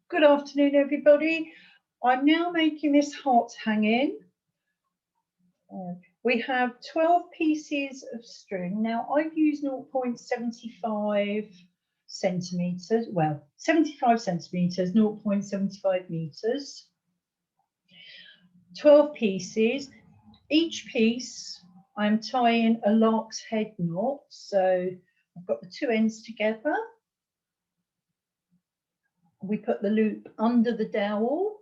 Good afternoon, everybody. I'm now making this heart hanging. We have 12 pieces of string. Now I've used 0.75 centimetres, well, 75 centimetres, 0.75 metres. 12 pieces. Each piece I'm tying a lark's head knot. So I've got the two ends together. We put the loop under the dowel,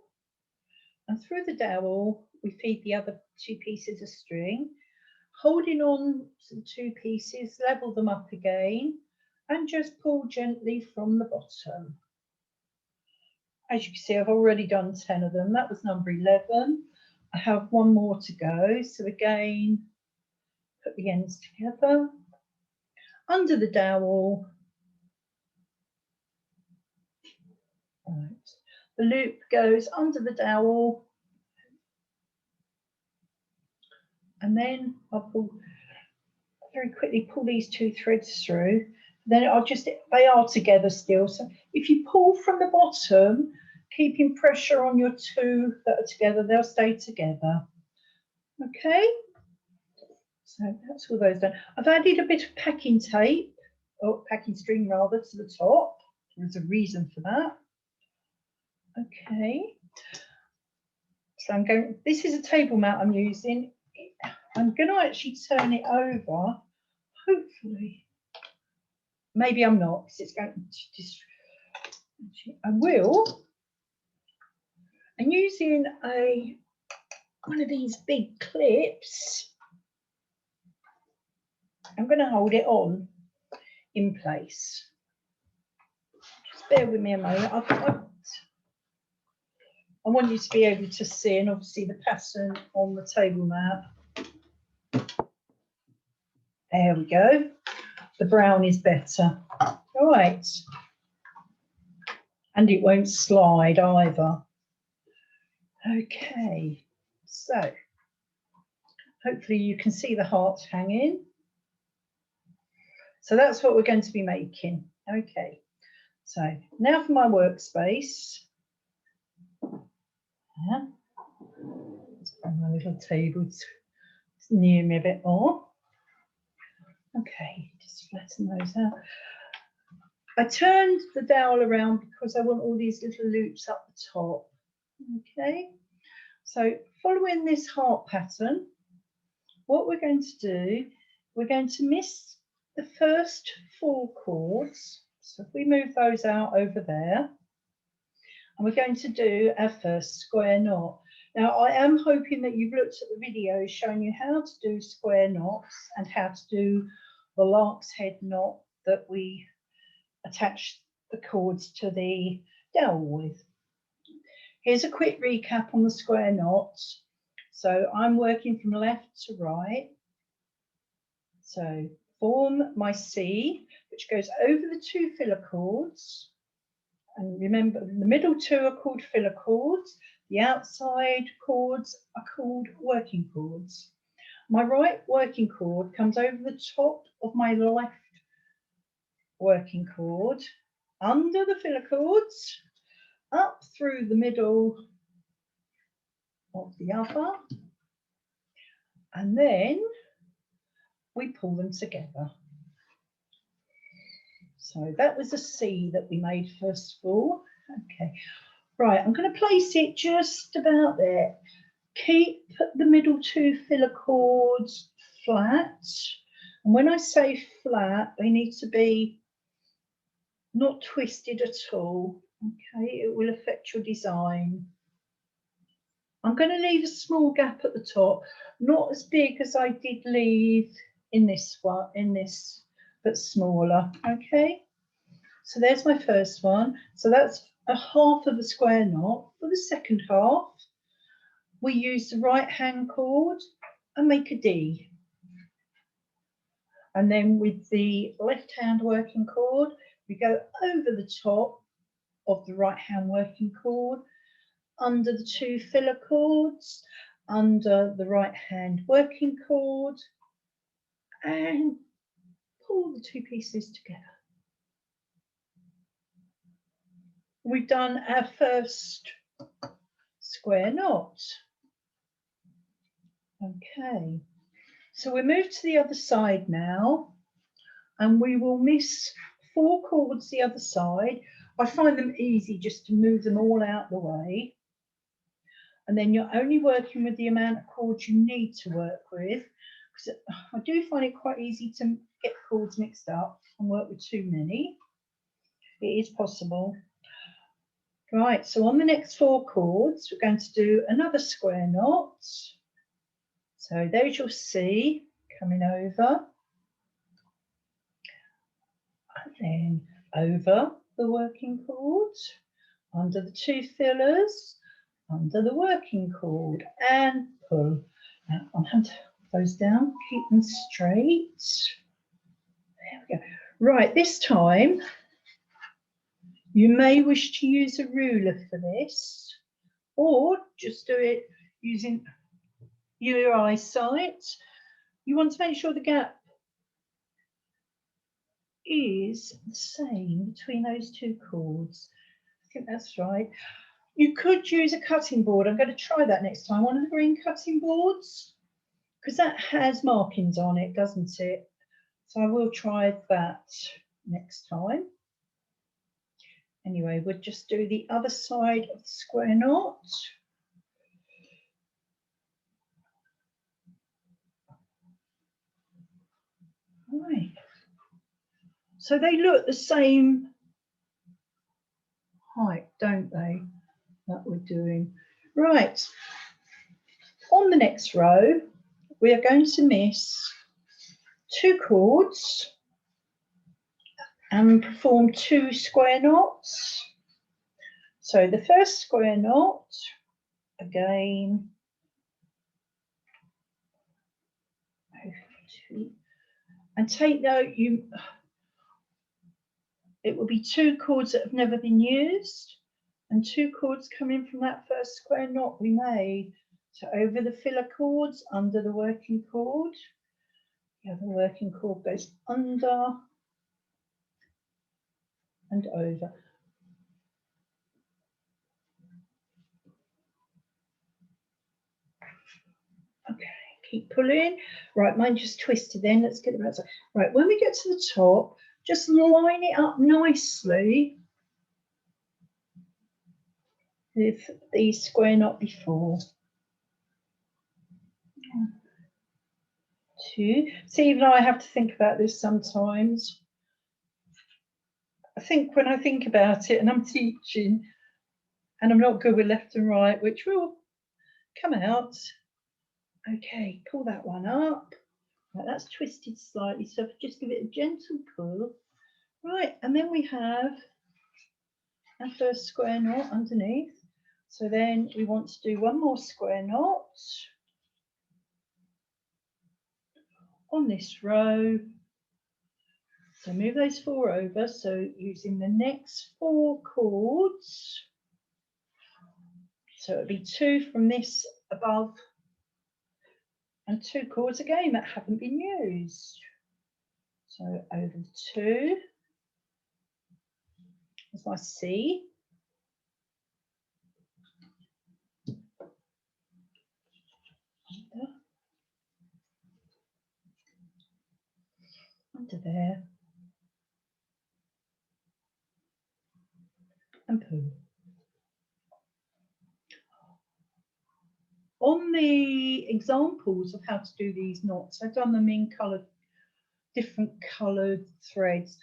and through the dowel we feed the other two pieces of string, holding on to the two pieces, level them up again and just pull gently from the bottom. As you can see, I've already done 10 of them. That was number 11. I have one more to go. So again, put the ends together under the dowel. Right. The loop goes under the dowel, and then I'll very quickly pull these two threads through. Then they are together still. So if you pull from the bottom, keeping pressure on your two that are together, they'll stay together. Okay, so that's all those done. I've added a bit of packing tape, or packing string rather, to the top. There's a reason for that. Okay, so this is a table mat I'm using. I'm going to actually turn it over, hopefully. Maybe I'm not, because it's going to just, I will. I'm using one of these big clips. I'm going to hold it on in place. Just bear with me a moment. I want you to be able to see, and obviously the pattern on the table mat. There we go. The brown is better. All right. And it won't slide either. Okay, so hopefully you can see the heart hanging. So that's what we're going to be making. Okay, so now for my workspace. Yeah. Let's bring my little table near me a bit more. Okay, just flatten those out. I turned the dowel around because I want all these little loops up the top. Okay, so following this heart pattern, what we're going to do, we're going to miss the first 4 cords. So if we move those out over there, and we're going to do our first square knot. Now, I am hoping that you've looked at the video showing you how to do square knots and how to do the lark's head knot that we attach the cords to the dowel with. Here's a quick recap on the square knots. So I'm working from left to right. So form my C, which goes over the 2 filler cords. And remember, the middle 2 are called filler cords. The outside cords are called working cords. My right working cord comes over the top of my left working cord, under the filler cords, up through the middle of the other, and then we pull them together. So that was a C that we made first of all. Okay, right, I'm going to place it just about there. Keep the middle 2 filler cords flat, and when I say flat, they need to be not twisted at all. Okay, it will affect your design. I'm going to leave a small gap at the top, not as big as I did leave in this one, but smaller. Okay, so there's my first one. So that's a half of a square knot. For the second half, we use the right hand cord and make a D. And then with the left hand working cord, we go over the top of the right hand working cord, under the 2 filler cords, under the right hand working cord, and pull the 2 pieces together. we've done our first square knot. Okay, so we move to the other side now, and we will miss 4 cords the other side. I find them easy just to move them all out the way. And then you're only working with the amount of cords you need to work with, because I do find it quite easy to get cords mixed up and work with too many. It is possible. Right, so on the next 4 cords, we're going to do another square knot. So those you'll see coming over, and then over the working cord, under the 2 fillers, under the working cord, and pull. Now I'll hand those down, keep them straight. There we go. Right, this time you may wish to use a ruler for this, or just do it using your eyesight. You want to make sure the gap is the same between those 2 cords. I think that's right. You could use a cutting board. I'm going to try that next time. One of the green cutting boards, because that has markings on it, doesn't it? So I will try that next time. Anyway, we'll just do the other side of the square knot. Right. So they look the same height, don't they? That we're doing. Right. On the next row, we are going to miss 2 cords and perform 2 square knots. So the first square knot, again, and take note, it will be 2 cords that have never been used, and 2 cords coming from that first square knot we made. So over the filler cords, under the working cord, the other working cord goes under and over. Okay, keep pulling. Right, mine just twisted then. Let's get it back. Right, when we get to the top, just line it up nicely with the square knot before. 1, 2. See, even I have to think about this sometimes. I think when I think about it and I'm teaching and I'm not good with left and right, which will come out. Okay, pull that one up. Right, that's twisted slightly, so just give it a gentle pull. Right, and then we have our first square knot underneath. So then we want to do 1 more square knot on this row. So move those 4 over. So using the next 4 cords. So it'll be 2 from this above and 2 cords again that haven't been used. So over the 2 is my C. Under there. And pull. On the examples of how to do these knots, I've done them in different coloured threads,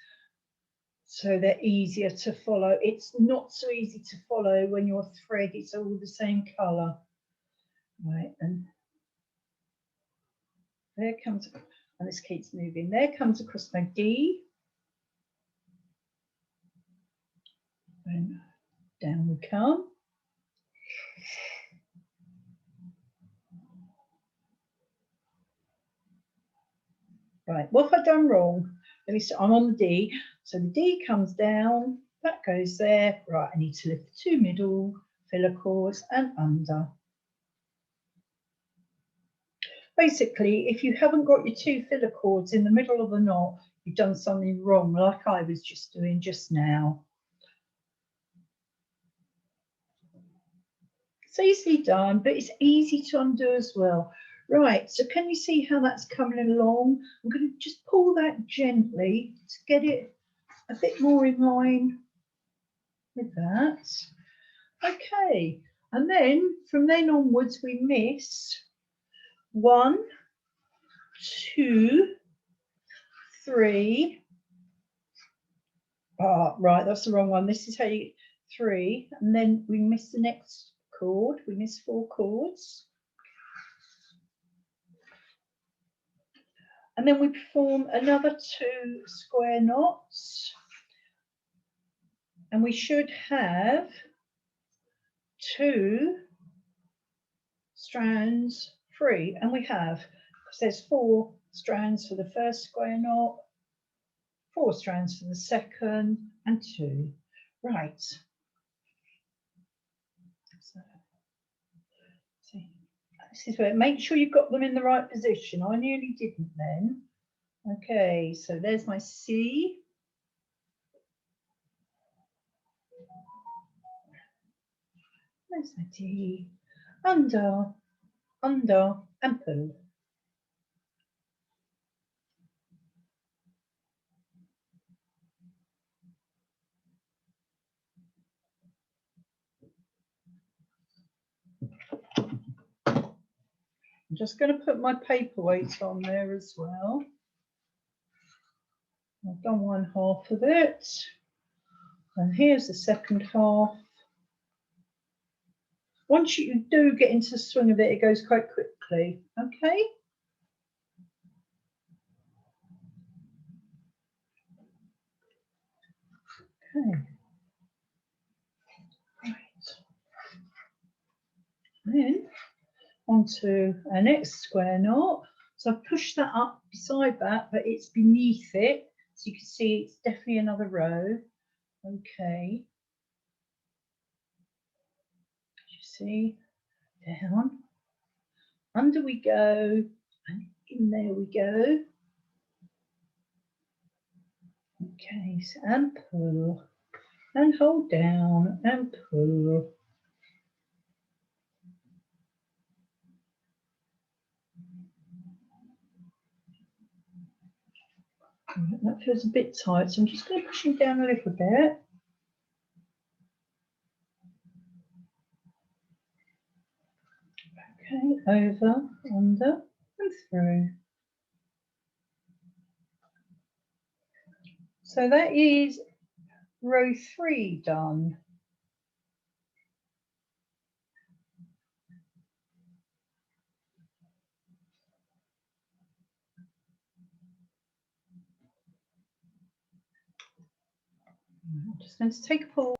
so they're easier to follow. It's not so easy to follow when your thread is all the same colour. Right, and there comes, and this keeps moving, there comes across my D. And down we come. Right, what have I done wrong? Let me see, I'm on the D. So the D comes down, that goes there. Right, I need to lift the 2 middle filler cords and under. Basically, if you haven't got your 2 filler cords in the middle of the knot, you've done something wrong, like I was just doing just now. It's easily done, but it's easy to undo as well. Right, so can you see how that's coming along? I'm going to just pull that gently to get it a bit more in line with that. Okay, and then from then onwards we miss 1, 2, 3. Right, that's the wrong one. This is how you 3, and then we miss the next chord. We miss 4 chords. And then we perform another 2 square knots, and we should have 2 strands free, and we have, because there's 4 strands for the first square knot, 4 strands for the second, and 2. Right. So, see, this is where, make sure you've got them in the right position. I nearly didn't then. Okay, so there's my C. There's my D. Under, under, and pull. I'm just going to put my paperweight on there as well. I've done 1/2 of it. And here's the second half. Once you do get into the swing of it, it goes quite quickly. Okay. Okay. Right. Then onto our next square knot. So I've pushed that up beside that, but it's beneath it. So you can see it's definitely another row. Okay. You see, down, under we go, and in there we go. Okay, so and pull, and hold down, and pull. That feels a bit tight, so I'm just going to push him down a little bit. Okay, over, under, and through. So that is row 3 done. I'm just going to take a pause.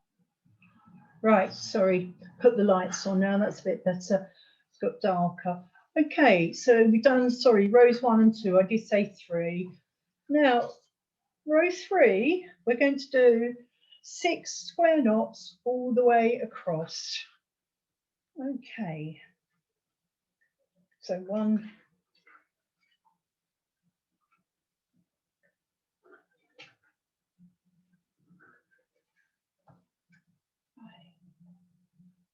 Right, sorry, put the lights on now, that's a bit better. It's got darker. Okay, so we've done, sorry, rows 1 and 2, I did say 3. Now, row 3, we're going to do 6 square knots all the way across. Okay, so 1, 5.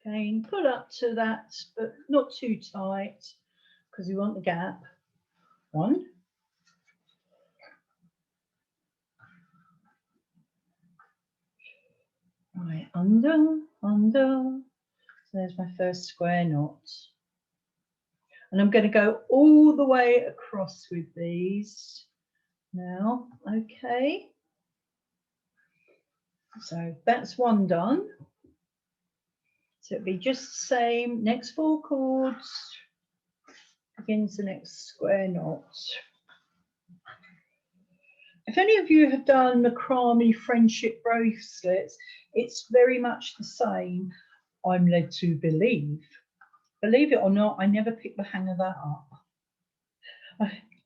Again, pull up to that, but not too tight, because we want the gap. 1. Right, under, under. So there's my first square knot. And I'm going to go all the way across with these now. Okay. So that's 1 done. So it'll be just the same. Next 4 chords. Begins the next square knot. If any of you have done macrame friendship bracelets, it's very much the same, I'm led to believe. Believe it or not, I never picked the hang of that up.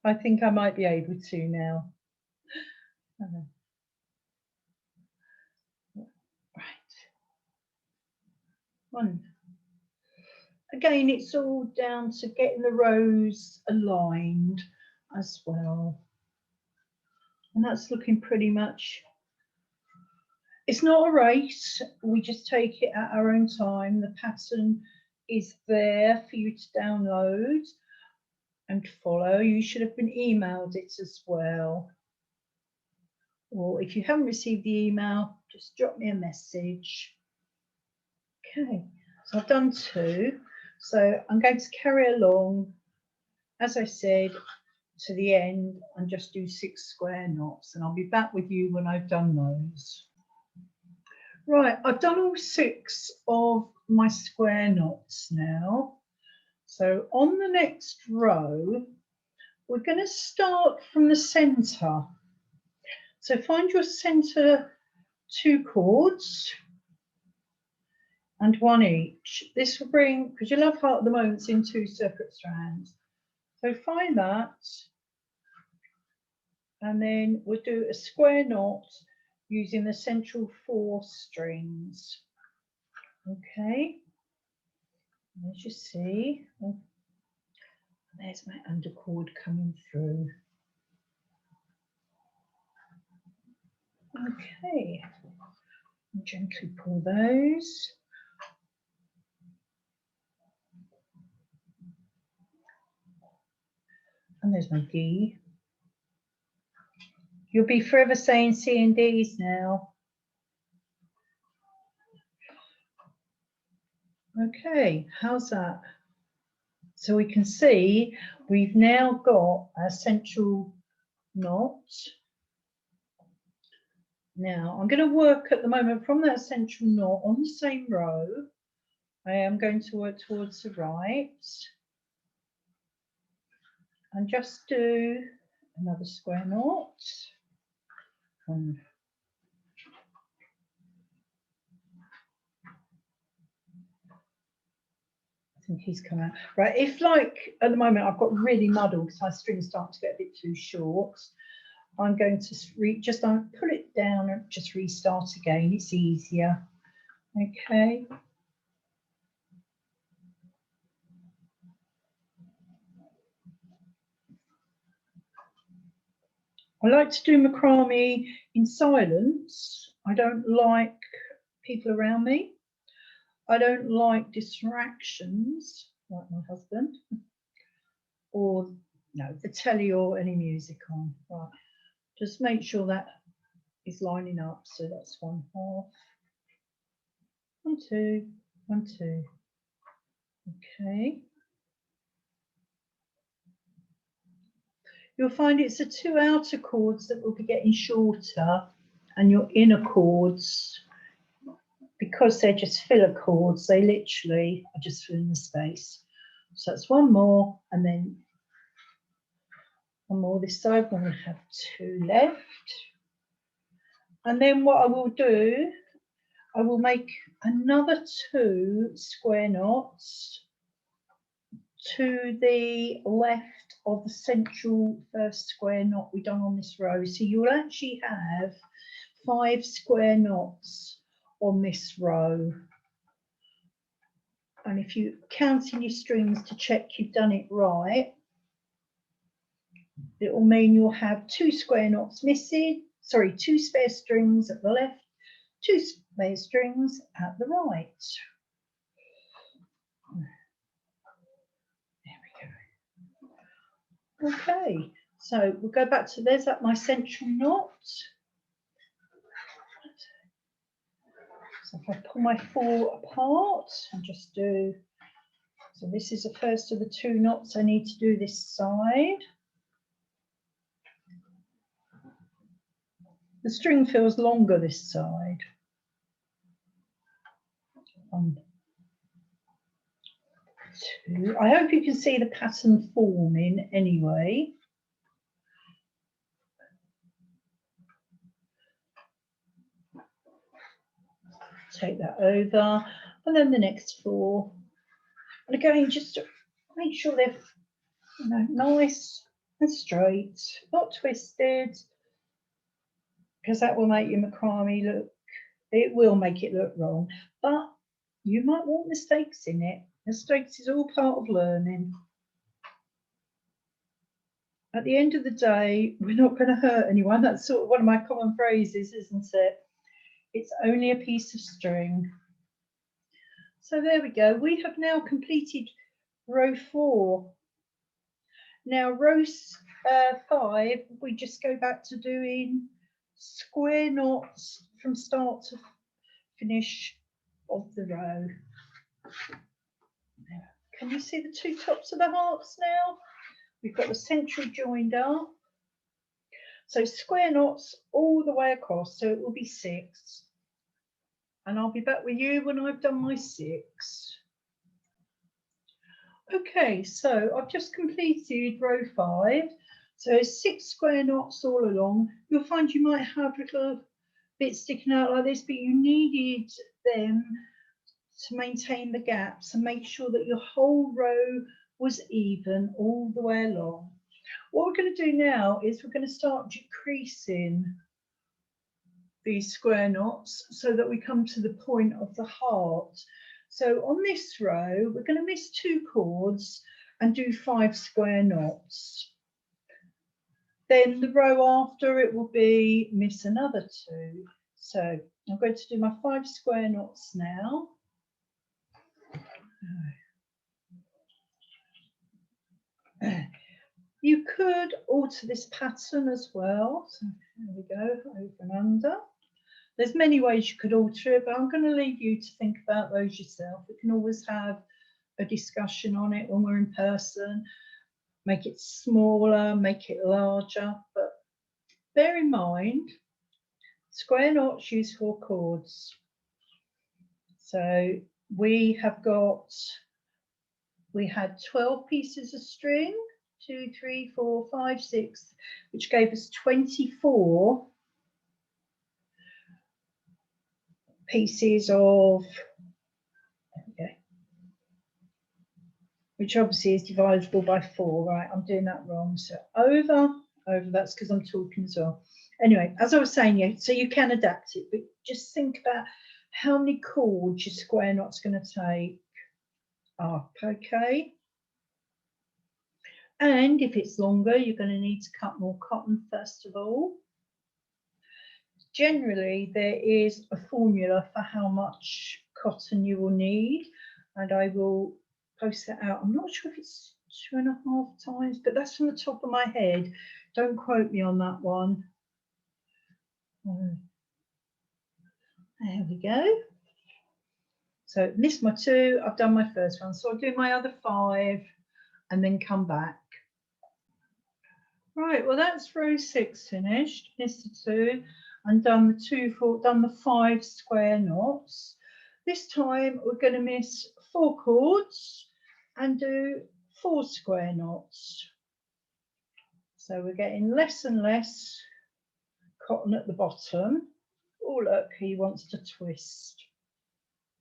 I think I might be able to now. Right. 1. Again, it's all down to getting the rows aligned as well. And that's looking pretty much, it's not a race, we just take it at our own time. The pattern is there for you to download and follow. You should have been emailed it as well. Or if you haven't received the email, just drop me a message. Okay, so I've done 2. So I'm going to carry along, as I said, to the end and just do 6 square knots, and I'll be back with you when I've done those. Right, I've done all 6 of my square knots now. So on the next row, we're going to start from the center. So find your center 2 cords and 1 each. This will bring, because your love heart at the moment is in 2 separate strands. So find that, and then we'll do a square knot using the central 4 strings. Okay, as you see, oh, there's my undercord coming through. Okay, gently pull those. And there's my D. You'll be forever saying C and D's now. Okay, how's that? So we can see we've now got our central knot. Now I'm going to work at the moment from that central knot on the same row. I am going to work towards the right and just do another square knot. And I think he's come out. Right, if like at the moment I've got really muddled because my string's starting to get a bit too short, I'm going to just pull it down and just restart again. It's easier. Okay. I like to do macrame in silence. I don't like people around me. I don't like distractions like my husband, or no, the telly or any music on. Right, just make sure that is lining up. So that's 1/2, 1, 2, 1, 2. Okay. You'll find it's the 2 outer chords that will be getting shorter, and your inner chords, because they're just filler chords, they literally are just filling the space. So that's 1 more, and then 1 more this side. We're going to have 2 left. And then what I will do, I will make another 2 square knots to the left of the central first square knot we've done on this row. So you'll actually have 5 square knots on this row. And if you count in your strings to check you've done it right, it will mean you'll have 2 square knots missing, sorry, 2 spare strings at the left, 2 spare strings at the right. There we go. Okay, so we'll go back to, there's that my central knot. So if I pull my 4 apart and just do, so this is the first of the 2 knots I need to do this side. The string feels longer this side. 1, 2. I hope you can see the pattern forming anyway. Take that over, and then the next 4. And again, just to make sure they're, you know, nice and straight, not twisted, because that will make your macrame look, it will make it look wrong, but you might want mistakes in it. Mistakes is all part of learning. At the end of the day, we're not going to hurt anyone. That's sort of one of my common phrases, isn't it? It's only a piece of string. So there we go. We have now completed row 4. Now row 5, we just go back to doing square knots from start to finish of the row. Can you see the 2 tops of the hearts now? We've got the central joined up. So square knots all the way across, so it will be 6. And I'll be back with you when I've done my 6. Okay, so I've just completed row 5. So 6 square knots all along. You'll find you might have little bits sticking out like this, but you needed them to maintain the gaps and make sure that your whole row was even all the way along. What we're going to do now is we're going to start decreasing these square knots so that we come to the point of the heart. So on this row, we're going to miss 2 cords and do 5 square knots. Then the row after it will be miss another 2. So I'm going to do my 5 square knots now. You could alter this pattern as well. So there we go, over and under. There's many ways you could alter it, but I'm going to leave you to think about those yourself. We can always have a discussion on it when we're in person. Make it smaller, make it larger, but bear in mind, square knots use 4 cords. So we had 12 pieces of string, 2, 3, 4, 5, 6, which gave us 24 pieces of, okay, which obviously is divisible by 4, right? I'm doing that wrong. So over, that's because I'm talking as well. Anyway, as I was saying, yeah, so you can adapt it, but just think about how many cords your square knot's going to take up, okay? And if it's longer, you're going to need to cut more cotton first of all. Generally, there is a formula for how much cotton you will need, and I will post that out. I'm not sure if it's 2.5 times, but that's from the top of my head. Don't quote me on that one. There we go. So missed my 2, I've done my first one. So I'll do my other 5 and then come back. Right, well that's row 6 finished. Missed the 2 and done the 5 square knots. This time we're going to miss 4 cords and do 4 square knots. So we're getting less and less cotton at the bottom. Oh look, he wants to twist.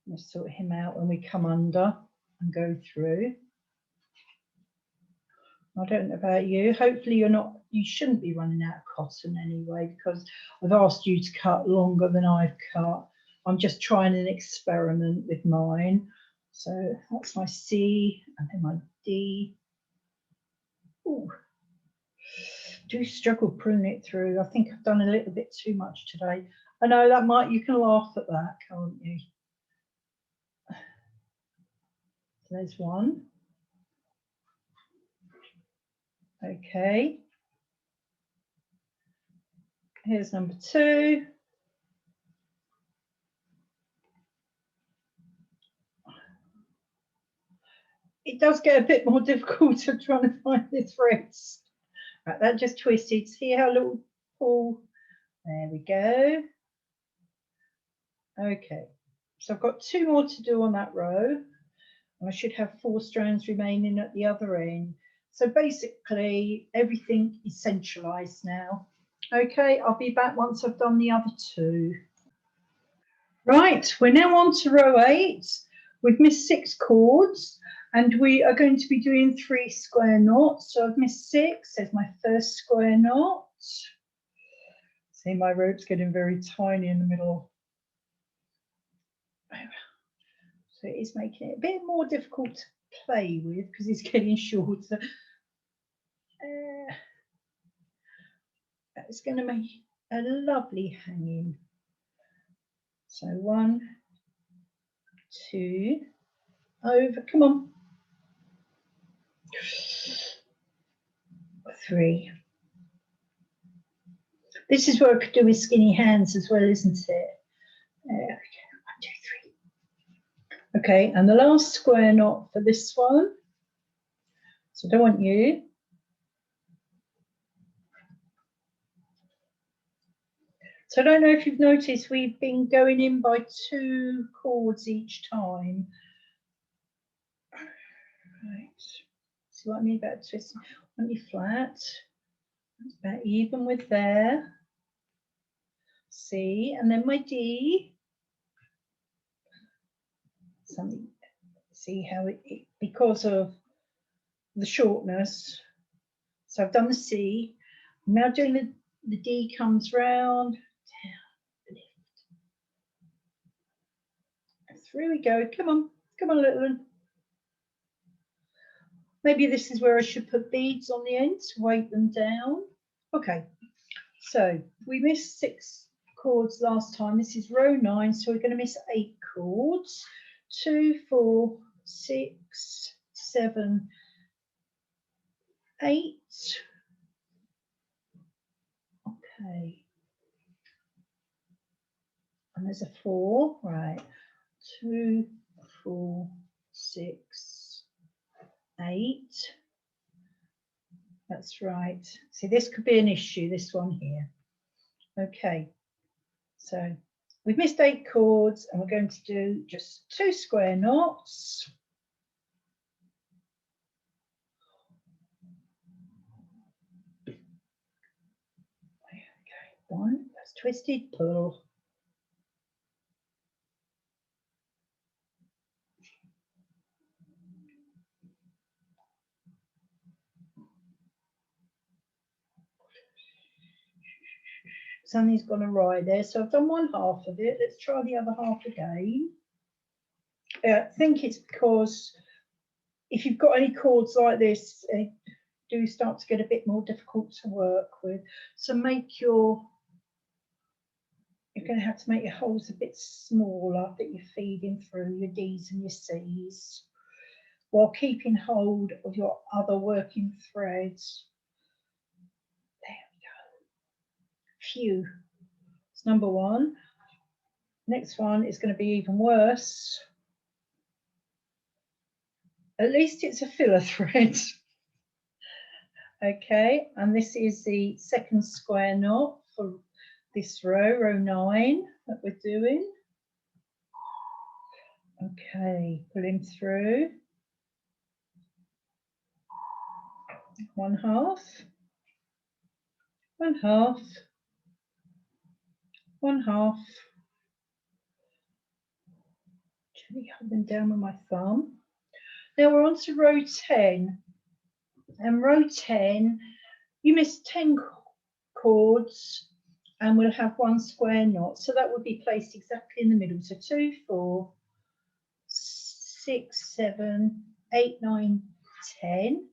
Let's sort him out when we come under and go through. I don't know about you. Hopefully you shouldn't be running out of cotton anyway, because I've asked you to cut longer than I've cut. I'm just trying an experiment with mine. So that's my C and then my D. Ooh. Do struggle pulling it through. I think I've done a little bit too much today. I know that you can laugh at that, can't you? There's one. Okay. Here's number 2. It does get a bit more difficult to try to find the threads. Right, that just twisted. See how little pull? There we go. Okay, so I've got 2 more to do on that row. I should have 4 strands remaining at the other end. So basically everything is centralized now. Okay, I'll be back once I've done the other 2. Right, we're now on to row 8. We've missed 6 cords and we are going to be doing 3 square knots. So I've missed 6, there's my first square knot. See, my rope's getting very tiny in the middle. So it is making it a bit more difficult to play with because it's getting shorter. It's going to make a lovely hanging. So 1, 2, over, come on. 3. This is where I could do with skinny hands as well, isn't it? There we go. 1, 2, 3. Okay, and the last square knot for this one. So I don't want you. So I don't know if you've noticed, we've been going in by 2 cords each time. Right. See what I mean about twisting? Want you flat. It's about even with there. C, and then my D. Something. See how it because of the shortness. So I've done the C. I'm now doing the D comes round, down, lift. Through we go. Come on, little one. Maybe this is where I should put beads on the end to weight them down. Okay, so we missed 6 chords last time. This is row 9, so we're going to miss 8 chords. 2, 4, 6, 7, 8. Okay. And there's a 4, right. 2, 4, 6, 8. That's right. See, this could be an issue, this one here. Okay, so we've missed 8 chords and we're going to do just 2 square knots. Okay, 1, that's twisted, pull. Something's gone awry there, so I've done 1/2 of it. Let's try the other half again. I think it's because if you've got any chords like this, they do start to get a bit more difficult to work with. So you're going to have to make your holes a bit smaller that you're feeding through your D's and your C's, while keeping hold of your other working threads. There we go. Phew. It's number 1. Next one is going to be even worse. At least it's a filler thread. Okay, and this is the 2nd square knot for this row 9 that we're doing. Okay, pull him through. 1/2, 1/2, 1/2. Gently hold them down with my thumb. Now we're on to row 10. And row 10, you missed 10 chords and we'll have 1 square knot. So that would be placed exactly in the middle. So 2, 4, 6, 7, 8, 9, 10.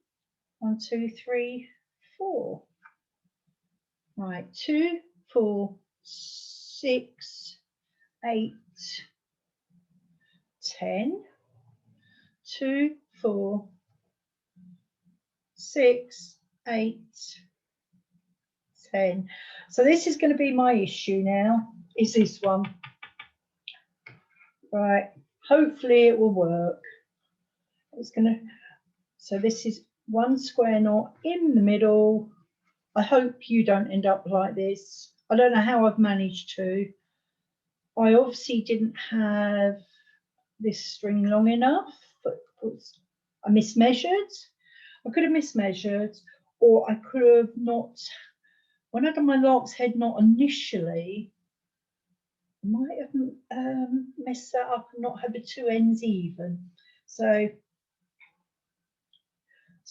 1, 2, 3, 4. Right, 2, 4, 6, 8, 10. 2, 4, 6, 8, 10. So this is going to be my issue now, is this one. Right, hopefully it will work. It's going to, so this is 1 square knot in the middle. I hope you don't end up like this. I don't know how I've managed to. I obviously didn't have this string long enough, but I mismeasured. I could have mismeasured, or I could have not. When I done my lark's head knot initially, I might have messed that up and not had the 2 ends even. So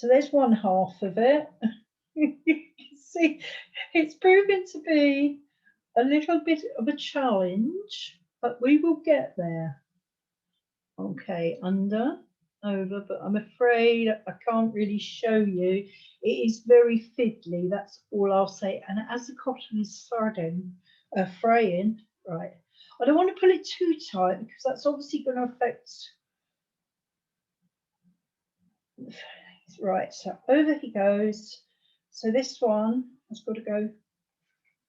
there's 1/2 of it. You can see it's proving to be a little bit of a challenge, but we will get there. Okay, under, over, but I'm afraid I can't really show you. It is very fiddly, that's all I'll say. And as the cotton is fraying, right, I don't want to pull it too tight because that's obviously going to affect Right, so over he goes. So this one has got to go,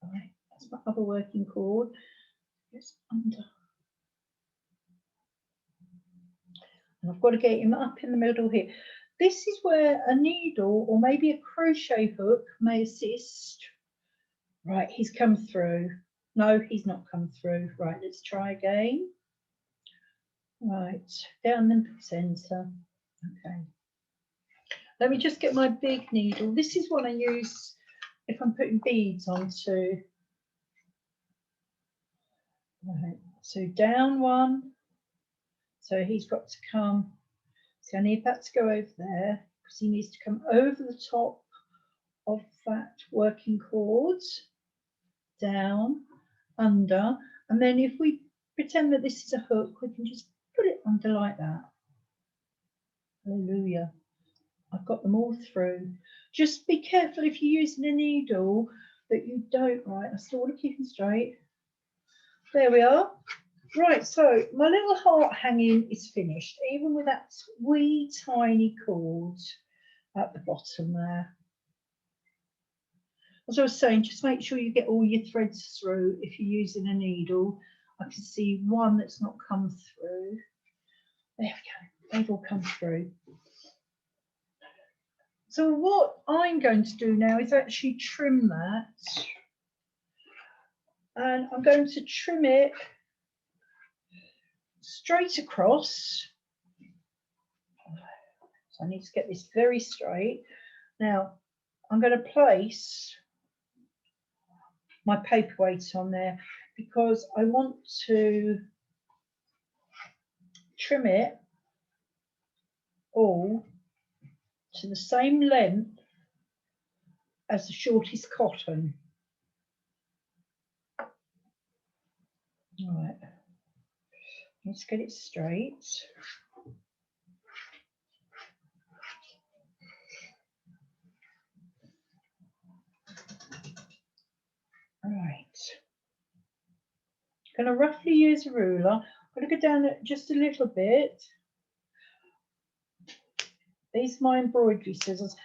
right, that's my other working cord. It's under. And I've got to get him up in the middle here. This is where a needle or maybe a crochet hook may assist. Right, he's come through. No, he's not come through. Right, let's try again. Right, down the centre. Okay. Let me just get my big needle. This is what I use if I'm putting beads onto. Right, so down one. So he's got to come. So I need that to go over there because he needs to come over the top of that working cord, down, under, and then if we pretend that this is a hook, we can just put it under like that. Hallelujah. I've got them all through. Just be careful if you're using a needle that you don't, right, I still want to keep them straight. There we are. Right, so my little heart hanging is finished, even with that wee tiny cord at the bottom there. As I was saying, just make sure you get all your threads through if you're using a needle. I can see one that's not come through. There we go, they've all come through. So what I'm going to do now is actually trim that. And I'm going to trim it straight across. So I need to get this very straight. Now I'm going to place my paperweight on there because I want to trim it all to the same length as the shortest cotton. All right, let's get it straight. All right, going to roughly use a ruler. I'm going to go down it just a little bit. These are my embroidery scissors.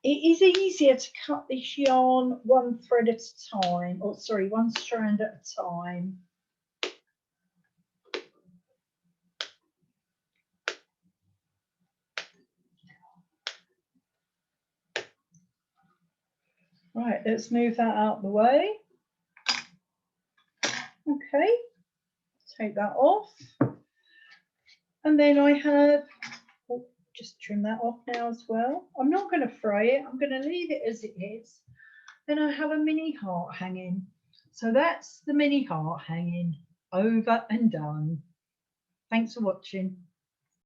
It is easier to cut this yarn one thread at a time, or sorry, one strand at a time. Right, let's move that out of the way. Okay, take that off. And then I have, oh, just trim that off now as well. I'm not going to fray it, I'm going to leave it as it is. Then I have a mini heart hanging. So that's the mini heart hanging, over and done. Thanks for watching.